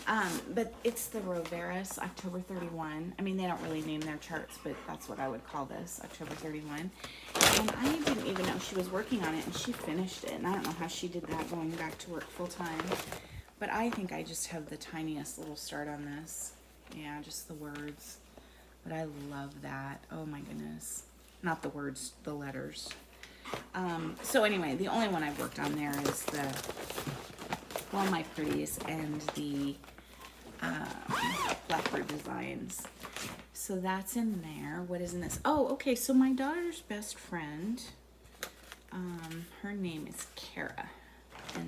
But it's the Roveras, October 31. I mean, they don't really name their charts, but that's what I would call this, October 31. And I didn't even know she was working on it, and she finished it. And I don't know how she did that going back to work full time. But I think I just have the tiniest little start on this. Yeah, just the words. But I love that. Oh my goodness. Not the words, the letters. So anyway, the only one I've worked on there is the Well My Pretties and the Blackbird Designs. So that's in there. What is in this? Oh, okay. So my daughter's best friend, her name is Kara,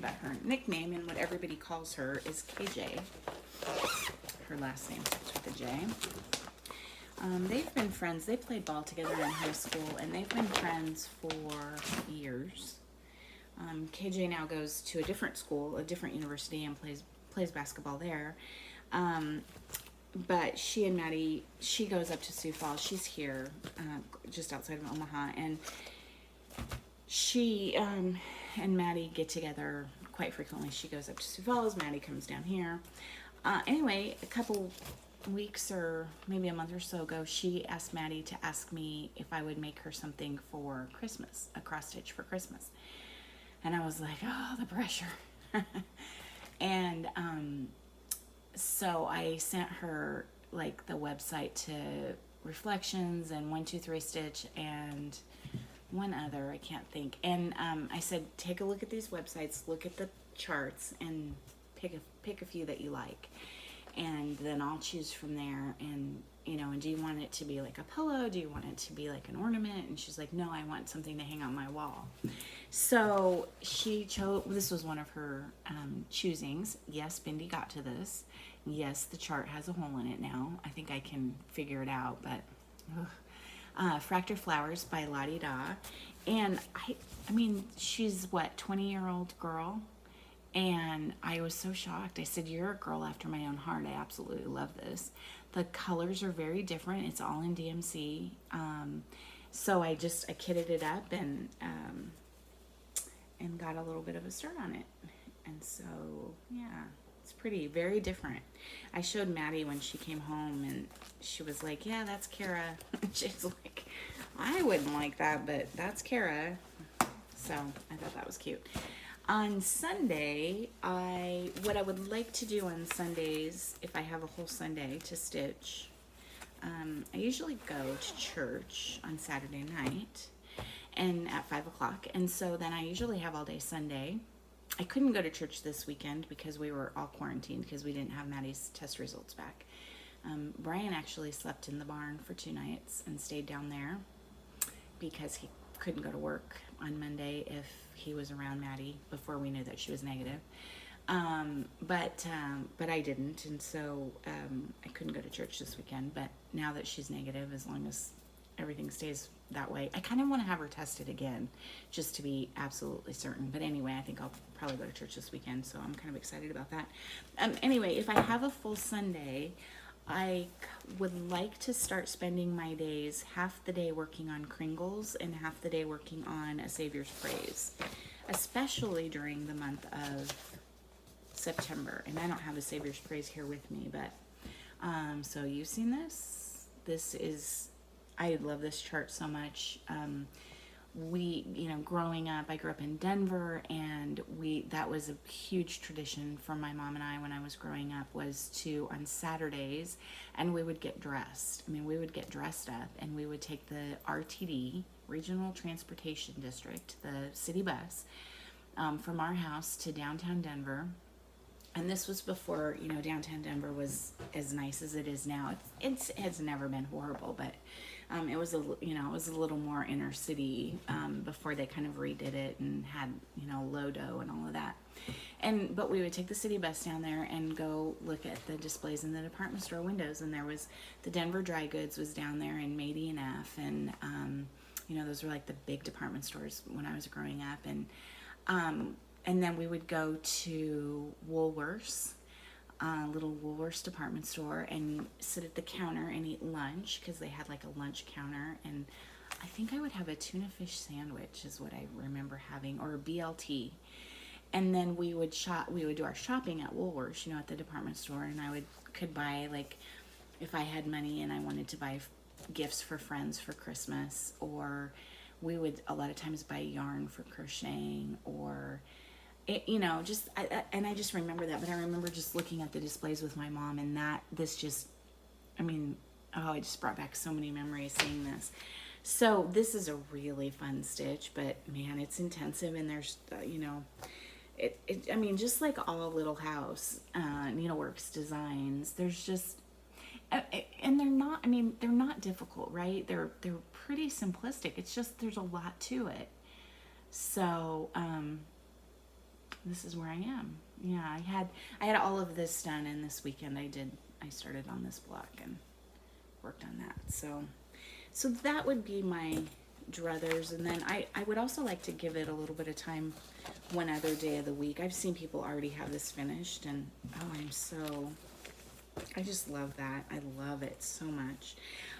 but her nickname and what everybody calls her is KJ. Her last name starts with a J. They've been friends. They played ball together in high school, and they've been friends for years. KJ now goes to a different school, a different university, and plays basketball there. But she and Maddie, she goes up to Sioux Falls. She's here, just outside of Omaha, and she and Maddie get together quite frequently. She goes up to Sioux Falls. Maddie comes down here. Anyway, a couple weeks or maybe a month or so ago, she asked Maddie to ask me if I would make her something for Christmas, a cross stitch for Christmas. And I was like, oh, the pressure. And so I sent her like the website to Reflections and 123 Stitch and one other, I can't think. And I said, take a look at these websites, look at the charts, and pick a few that you like. And then I'll choose from there. And, and do you want it to be like a pillow? Do you want it to be like an ornament? And she's like, no, I want something to hang on my wall. So she chose, this was one of her choosings. Yes, Bindi got to this. Yes, the chart has a hole in it now. I think I can figure it out, but Fractured Flowers by Lottie Da. And I mean, she's what, 20-year-old girl? And I was so shocked. I said, you're a girl after my own heart. I absolutely love this. The colors are very different. It's all in DMC. So I kitted it up and got a little bit of a start on it. And so, yeah, it's pretty, very different. I showed Maddie when she came home, and she was like, yeah, that's Kara. She's like, I wouldn't like that, but that's Kara. So I thought that was cute. On Sunday, what I would like to do on Sundays, if I have a whole Sunday to stitch, I usually go to church on Saturday night and at 5 o'clock. And so then I usually have all day Sunday. I couldn't go to church this weekend because we were all quarantined because we didn't have Maddie's test results back. Brian actually slept in the barn for 2 nights and stayed down there because he couldn't go to work on Monday if he was around Maddie before we knew that she was negative. But I didn't, and so I couldn't go to church this weekend. But now that she's negative, as long as everything stays that way, I kind of want to have her tested again just to be absolutely certain. But anyway, I think I'll probably go to church this weekend, so I'm kind of excited about that. Anyway, if I have a full Sunday, I would like to start spending my days half the day working on Kringles and half the day working on A Savior's Praise, especially during the month of September. And I don't have A Savior's Praise here with me, but so you've seen this. This is, I love this chart so much. Growing up, I grew up in Denver, and that was a huge tradition for my mom and I when I was growing up, was to, on Saturdays, and we would get dressed. I mean, we would get dressed up, and we would take the RTD, Regional Transportation District, the city bus, from our house to downtown Denver. And this was before, downtown Denver was as nice as it is now. It has never been horrible, but it was a little more inner city before they kind of redid it and had, Lodo and all of that. But we would take the city bus down there and go look at the displays in the department store windows. And there was the Denver Dry Goods was down there, and Mady and F, and those were like the big department stores when I was growing up. And then we would go to Woolworths, little Woolworths department store, and sit at the counter and eat lunch, because they had like a lunch counter. And I think I would have a tuna fish sandwich is what I remember having, or a BLT. and then we would do our shopping at Woolworths, at the department store, and could buy, like, if I had money and I wanted to buy gifts for friends for Christmas, or we would a lot of times buy yarn for crocheting, or and I just remember that. But I remember just looking at the displays with my mom, and this just, it just brought back so many memories seeing this. So this is a really fun stitch, but man, it's intensive, and there's just like all Little House Needleworks designs, there's just, and they're not difficult, right? They're pretty simplistic. It's just, there's a lot to it. So this is where I am. Yeah, I had all of this done, and this weekend I started on this block and worked on that. So that would be my druthers. And then I would also like to give it a little bit of time one other day of the week. I've seen people already have this finished, and I just love that. I love it so much.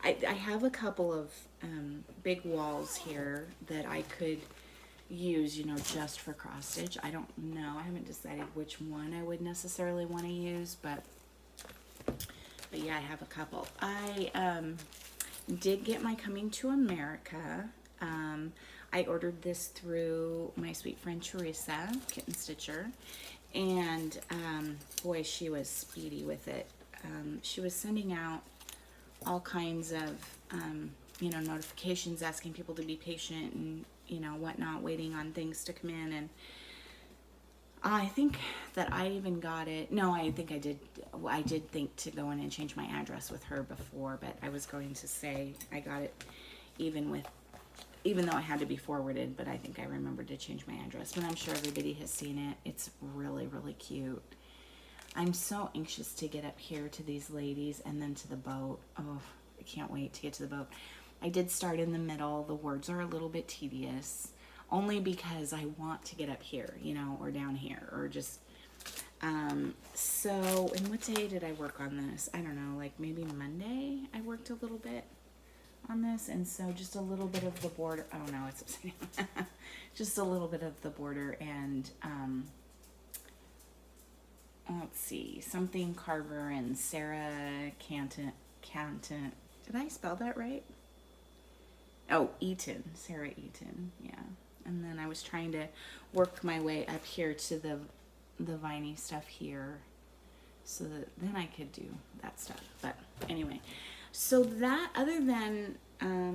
I have a couple of big walls here that I could use, just for cross stitch. I don't know. I haven't decided which one I would necessarily want to use, but yeah, I have a couple. I did get my Coming to America. I ordered this through my sweet friend Teresa, Kitten Stitcher, and boy, she was speedy with it. She was sending out all kinds of notifications asking people to be patient and whatnot, waiting on things to come in. And I think that I even got it. No, I think I did. I did think to go in and change my address with her before, but I was going to say I got it even though I had to be forwarded, but I think I remembered to change my address. But I'm sure everybody has seen it. It's really, really cute. I'm so anxious to get up here to these ladies and then to the boat. Oh, I can't wait to get to the boat. I did start in the middle. The words are a little bit tedious, only because I want to get up here, or down here, or just, and what day did I work on this? I don't know, like maybe Monday I worked a little bit on this, and so just a little bit of the border. Oh no, it's upside down. Just a little bit of the border, and let's see, something Carver and Sarah Canton. Did I spell that right? Oh, Eaton, Sarah Eaton, yeah. And then I was trying to work my way up here to the viney stuff here, so that then I could do that stuff. But anyway, so that, other than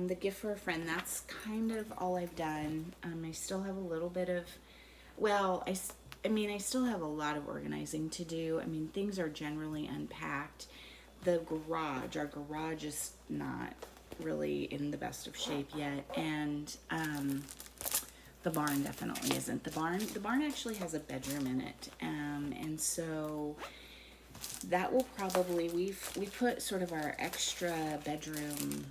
the gift for a friend, that's kind of all I've done. I still have a little bit of, I still have a lot of organizing to do. Things are generally unpacked. Our garage is not really in the best of shape yet, and the barn definitely isn't. The barn actually has a bedroom in it, and so that will probably, we put sort of our extra bedroom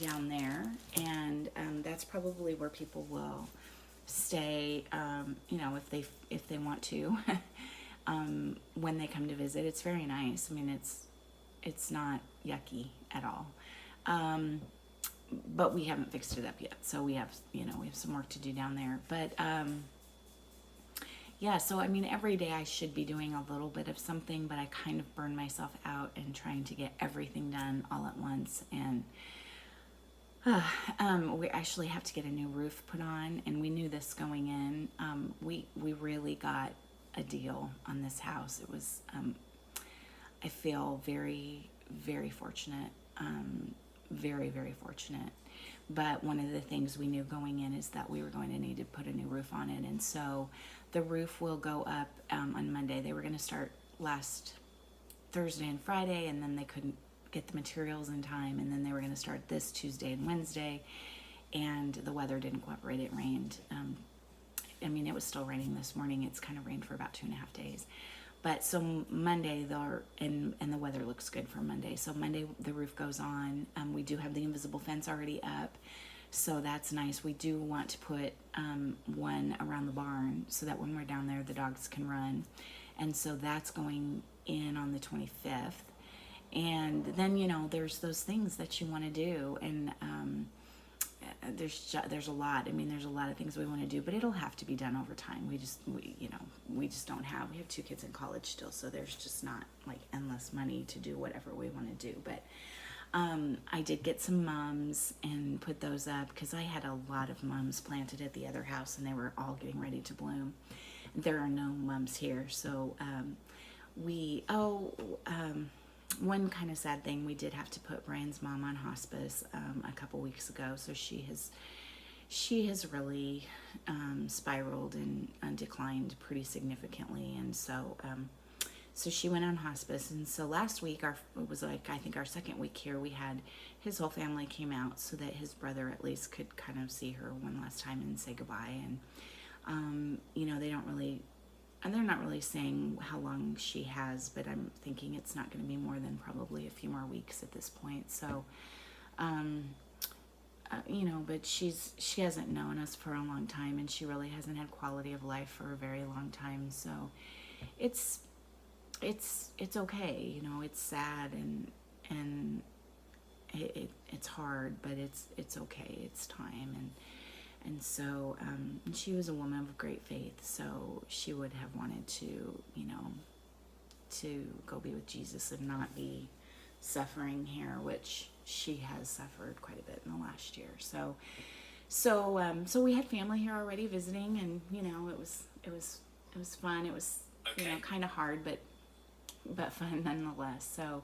down there, and that's probably where people will stay, if they want to, when they come to visit. It's very nice. It's not yucky at all. But we haven't fixed it up yet, so we have some work to do down there. But yeah, so every day I should be doing a little bit of something, but I kind of burn myself out in trying to get everything done all at once. And we actually have to get a new roof put on, and we knew this going in. We really got a deal on this house. It was, I feel very, very fortunate. Very, very fortunate. But one of the things we knew going in is that we were going to need to put a new roof on it. And so the roof will go up on Monday. They were going to start last Thursday and Friday, and then they couldn't get the materials in time. And then they were going to start this Tuesday and Wednesday, and the weather didn't cooperate. It rained. It was still raining this morning. It's kind of rained for about 2.5 days. But so Monday, and the weather looks good for Monday. So Monday, the roof goes on. We do have the invisible fence already up, so that's nice. We do want to put one around the barn so that when we're down there, the dogs can run. And so that's going in on the 25th. And then, there's those things that you want to do. And there's a lot. I mean, there's a lot of things we want to do, but it'll have to be done over time. We just don't have. We have 2 kids in college still, so there's just not like endless money to do whatever we want to do. But I did get some mums and put those up because I had a lot of mums planted at the other house, and they were all getting ready to bloom. There are no mums here, so one kind of sad thing, we did have to put Brian's mom on hospice a couple weeks ago, so she has really spiraled and declined pretty significantly, and so she went on hospice. And so last week, it was like, I think our second week here, we had his whole family came out so that his brother at least could kind of see her one last time and say goodbye. And they're not really saying how long she has, but I'm thinking it's not going to be more than probably a few more weeks at this point. So, but she hasn't known us for a long time, and she really hasn't had quality of life for a very long time. So it's okay. It's sad and it's hard, but it's okay. It's time. And so she was a woman of great faith, so she would have wanted to go be with Jesus and not be suffering here, which she has suffered quite a bit in the last year. So we had family here already visiting, and it was fun. It was kind of hard, but fun nonetheless. So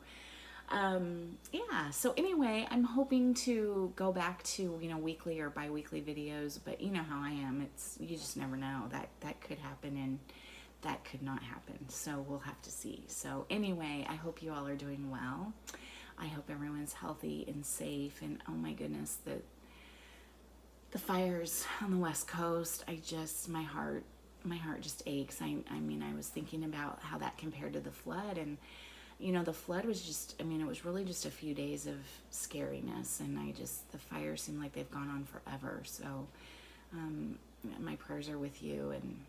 so anyway, I'm hoping to go back to weekly or bi-weekly videos, but you know how I am. You just never know. That could happen and that could not happen, so we'll have to see. So anyway, I hope you all are doing well. I hope everyone's healthy and safe. And oh my goodness, the fires on the West Coast, my heart just aches. I mean, I was thinking about how that compared to the flood, and the flood was just, it was really just a few days of scariness, and the fires seem like they've gone on forever. So my prayers are with you, and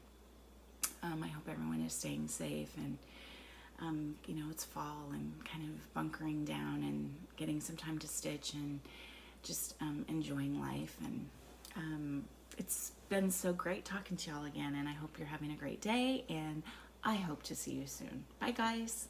I hope everyone is staying safe, and it's fall and kind of bunkering down and getting some time to stitch and just enjoying life. And it's been so great talking to y'all again, and I hope you're having a great day, and I hope to see you soon. Bye, guys.